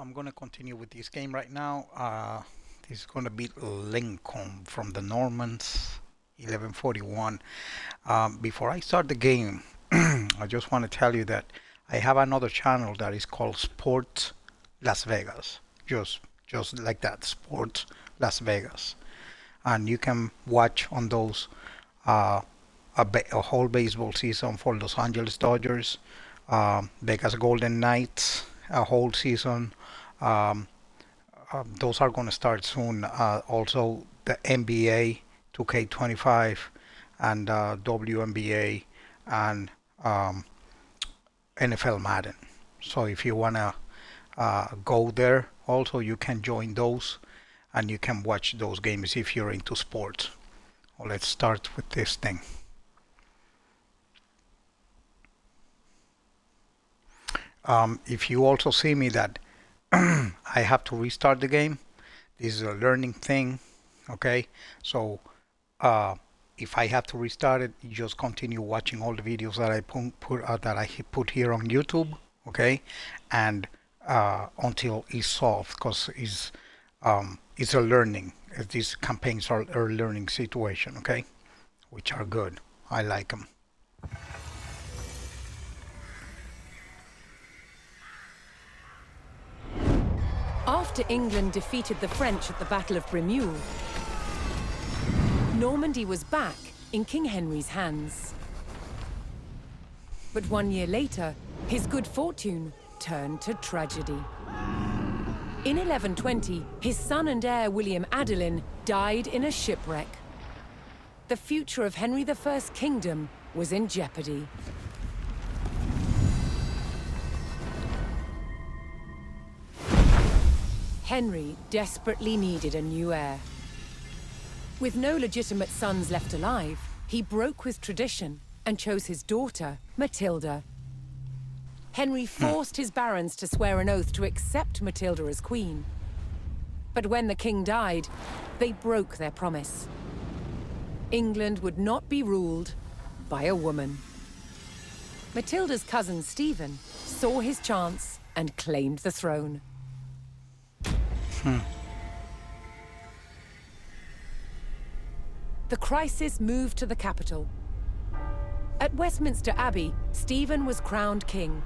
I'm going to continue with this game right now. This is going to be Lincoln from the Normans, 1141. Before I start the game, I just want to tell you that I have another channel that is called Sports Las Vegas. Just like that, Sports Las Vegas. And you can watch on those a whole baseball season for Los Angeles Dodgers, Vegas Golden Knights, a whole season. Um, those are going to start soon. Also, the NBA 2K25 and WNBA and NFL Madden. So if you want to go there, also you can join those and you can watch those games if you're into sports. Well, let's start with this thing. If you also see me that I have to restart the game, this is a learning thing, okay? So if I have to restart it, you just continue watching all the videos that I put here on YouTube, okay? And until it's solved, because it's a learning. These campaigns are a learning situation, okay? Which are good. I like them. After England defeated the French at the Battle of Bremule, Normandy was back in King Henry's hands. But 1 year later, his good fortune turned to tragedy. In 1120, his son and heir William Adelin died in a shipwreck. The future of Henry I's kingdom was in jeopardy. Henry desperately needed a new heir. With no legitimate sons left alive, he broke with tradition and chose his daughter, Matilda. Henry forced his barons to swear an oath to accept Matilda as queen. But when the king died, they broke their promise. England would not be ruled by a woman. Matilda's cousin Stephen saw his chance and claimed the throne. The crisis moved to the capital. At Westminster Abbey, Stephen was crowned king,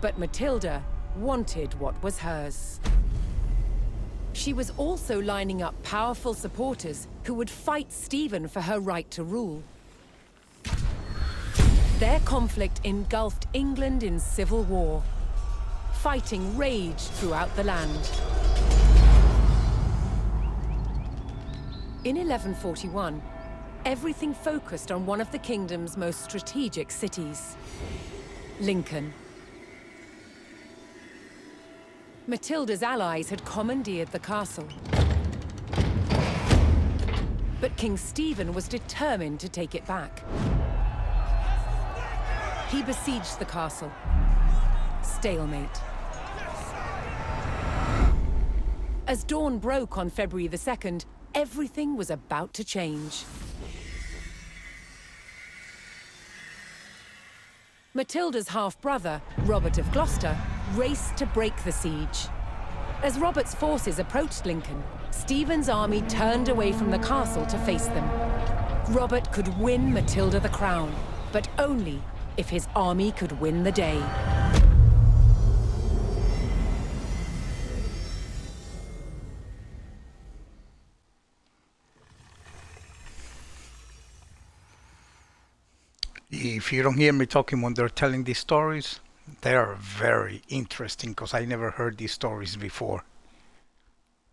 but Matilda wanted what was hers. She was also lining up powerful supporters who would fight Stephen for her right to rule. Their conflict engulfed England in civil war. Fighting raged throughout the land. In 1141, everything focused on one of the kingdom's most strategic cities, Lincoln. Matilda's allies had commandeered the castle. But King Stephen was determined to take it back. He besieged the castle. Stalemate. As dawn broke on February the 2nd, everything was about to change. Matilda's half-brother, Robert of Gloucester, raced to break the siege. As Robert's forces approached Lincoln, Stephen's army turned away from the castle to face them. Robert could win Matilda the crown, but only if his army could win the day. If you don't hear me talking when they're telling these stories, they are very interesting because I never heard these stories before.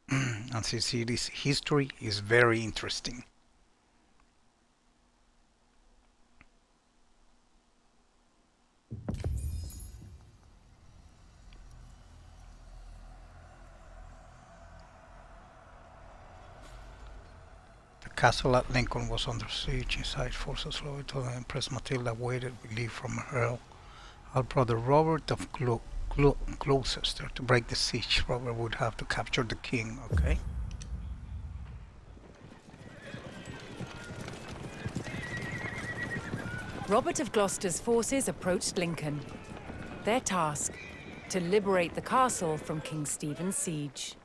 And since it is history, is very interesting. The castle at Lincoln was under siege. Inside, forces loyal to the Empress Matilda waited relief from her brother Robert of Gloucester. To break the siege, Robert would have to capture the king, okay? Robert of Gloucester's forces approached Lincoln. Their task, to liberate the castle from King Stephen's siege.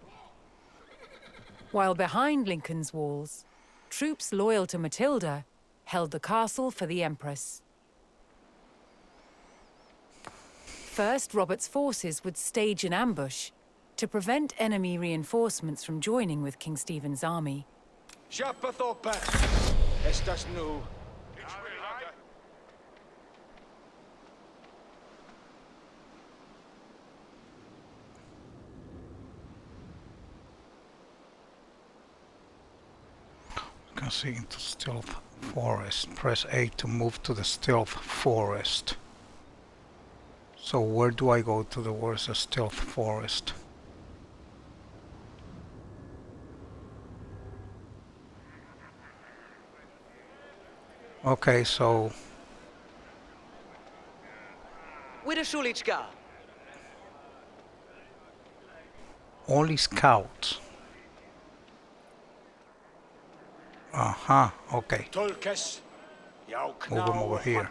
While behind Lincoln's walls, troops loyal to Matilda held the castle for the Empress. First, Robert's forces would stage an ambush to prevent enemy reinforcements from joining with King Stephen's army. Estas nu. You can see into stealth forest. Press A to move to the stealth forest. So where do I go to where's the stealth forest? Okay, so only scouts. Uh-huh, okay. Tolkes. Move them over here.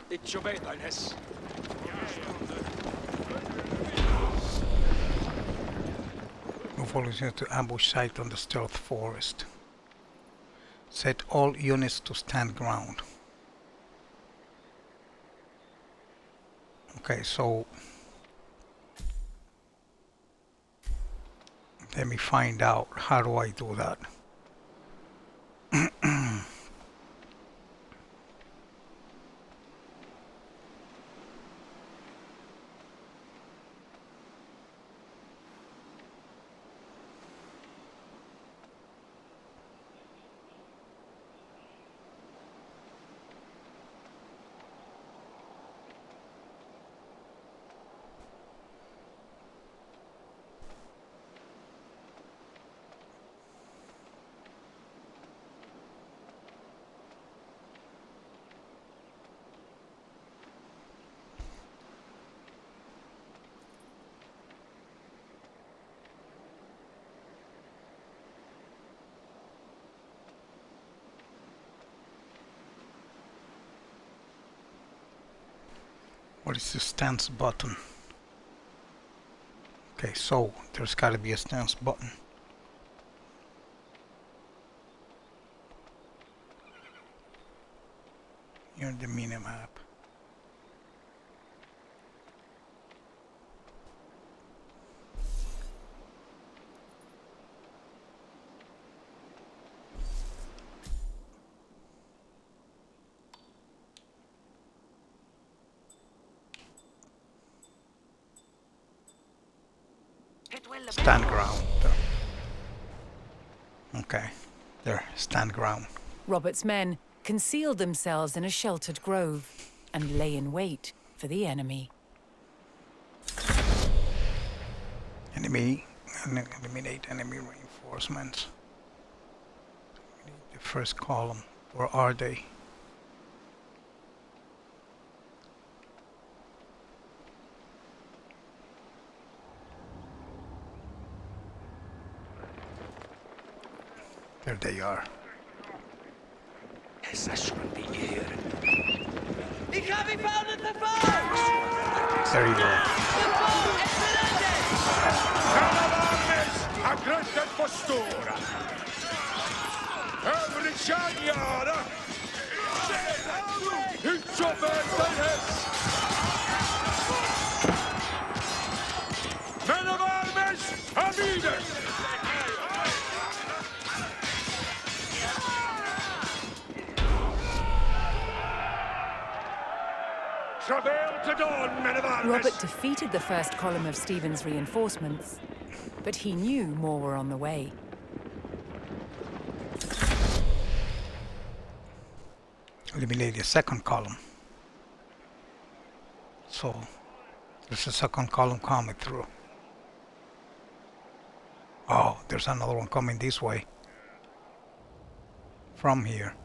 Move all units to ambush site on the stealth forest. Set all units to stand ground. Okay, so let me find out how do I do that. What is the stance button? Okay, so there's got to be a stance button. Here in the minimap. Stand ground. Okay, there, stand ground. Robert's men concealed themselves in a sheltered grove and lay in wait for the enemy. Enemy, eliminate enemy reinforcements. The first column, where are they? There they are. There you go. Aggressed postura. Every Chanyara. It's your birthday. Men of arms, Amides. Robert defeated the first column of Stephen's reinforcements, but he knew more were on the way. Eliminate the second column. So there's a second column coming through. Oh, there's another one coming this way. From here.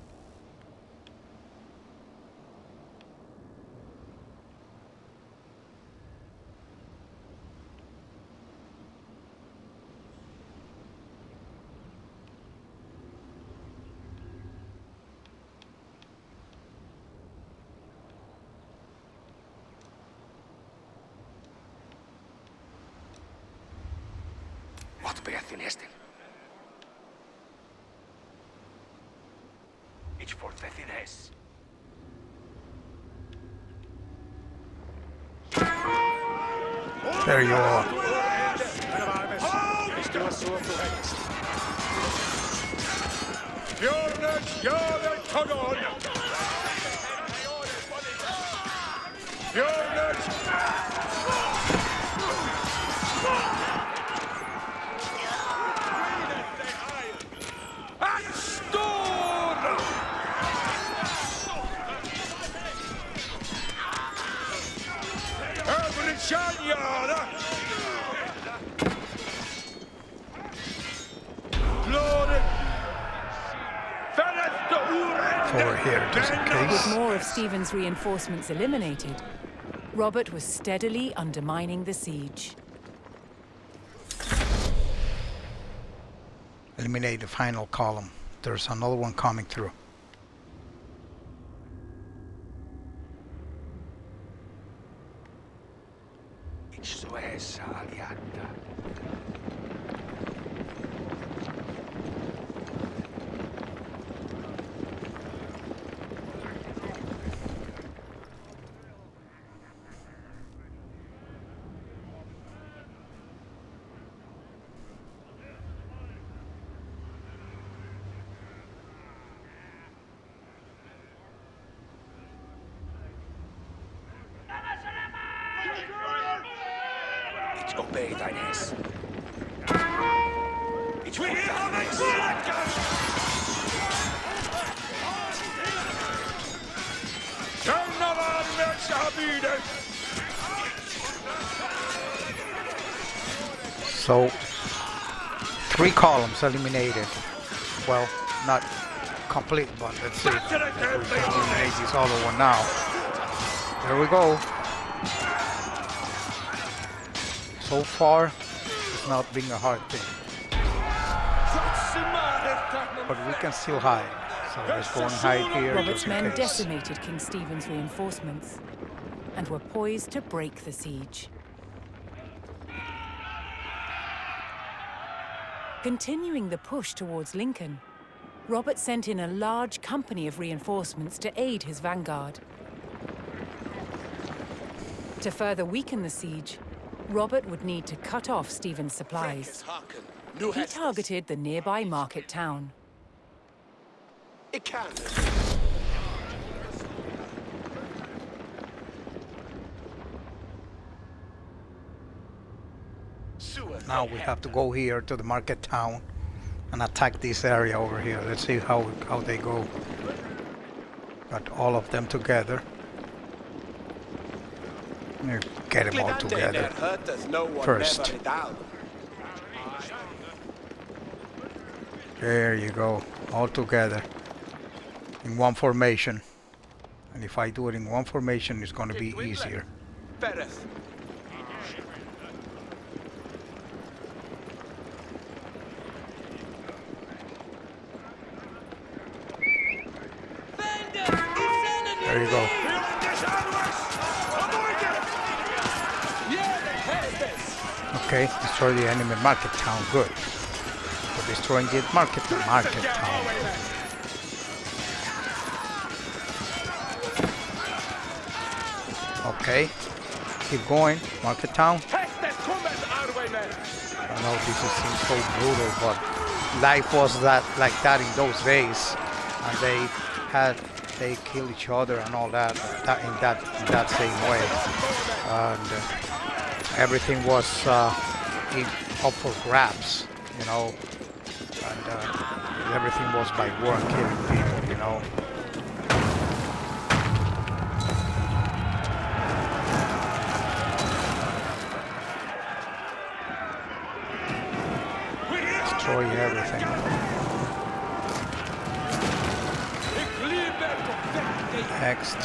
There you are. Björnens jävel kanon! Björnens... Astor! Överkärnjara! Glorious! Over here, just in case. With more of Stephen's reinforcements eliminated, Robert was steadily undermining the siege. Eliminate the final column. There's another one coming through. Obey thine ass. So, 3 columns eliminated. Well, not complete, but let's see if we can eliminate this other one now. There we go. So far, it's not being a hard thing. But we can still hide. So let's go and hide here. Robert's men decimated King Stephen's reinforcements and were poised to break the siege. Continuing the push towards Lincoln, Robert sent in a large company of reinforcements to aid his vanguard. To further weaken the siege, Robert would need to cut off Stephen's supplies. He targeted the nearby market town. Now we have to go here to the market town and attack this area over here. Let's see how they go. Got all of them together. Get them all together first. There you go, all together in one formation. And if I do it in one formation, it's going to be easier. There you go. Okay, destroy the enemy market town. Good. For destroying the market town. Okay, keep going. Market town. I know this seems so brutal, but life was like that in those days, and they kill each other and all that in that same way, and everything was up for grabs, you know, and everything was by war, killing people, you know. Destroy everything. Next.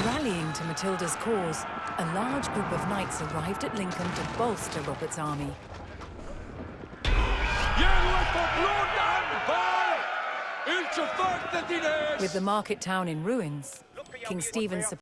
Rallying to Matilda's cause, a large group of knights arrived at Lincoln to bolster Robert's army. With the market town in ruins, King Stephen's